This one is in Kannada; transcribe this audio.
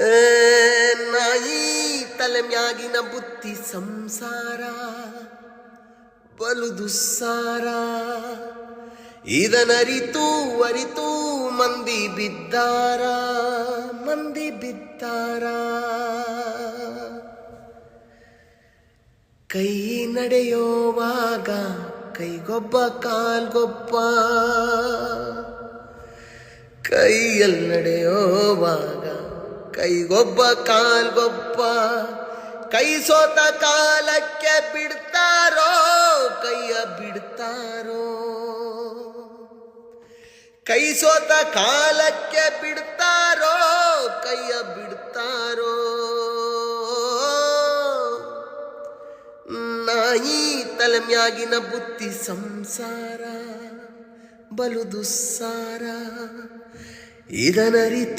ಏ, ನಾಯಿ ತಲೆ ಮ್ಯಾಗಿನ ಬುತ್ತಿ ಸಂಸಾರ ಬಲು ದುಸ್ಸಾರ. ಇದನರಿತು ಅರಿತು ಮಂದಿ ಬಿದ್ದಾರ, ಮಂದಿ ಬಿದ್ದಾರ. ಕೈ ನಡೆಯೋವಾಗ ಕೈಗೊಬ್ಬ ಕಾಲ್ಗೊಬ್ಬ, ಕೈಯಲ್ಲಿ ನಡೆಯೋವಾಗ ಕೈಗೊಬ್ಬ ಕಾಲ್ಗೊಬ್ಬ. ಕೈ ಸೋತ ಕಾಲಕ್ಕೆ ಬಿಡ್ತಾರೋ ಕೈಯ ಬಿಡ್ತಾರೋ, ಕೈ ಸೋತ ಕಾಲಕ್ಕೆ ಬಿಡ್ತಾರೋ ಕೈಯ ಬಿಡ್ತಾರೋ. ನಾಯಿ ತಲೆ ಮ್ಯಾಗಿನ ಬುತ್ತಿ ಸಂಸಾರ ಬಲು ದುಸ್ಸಾರ. ಇದನರಿತು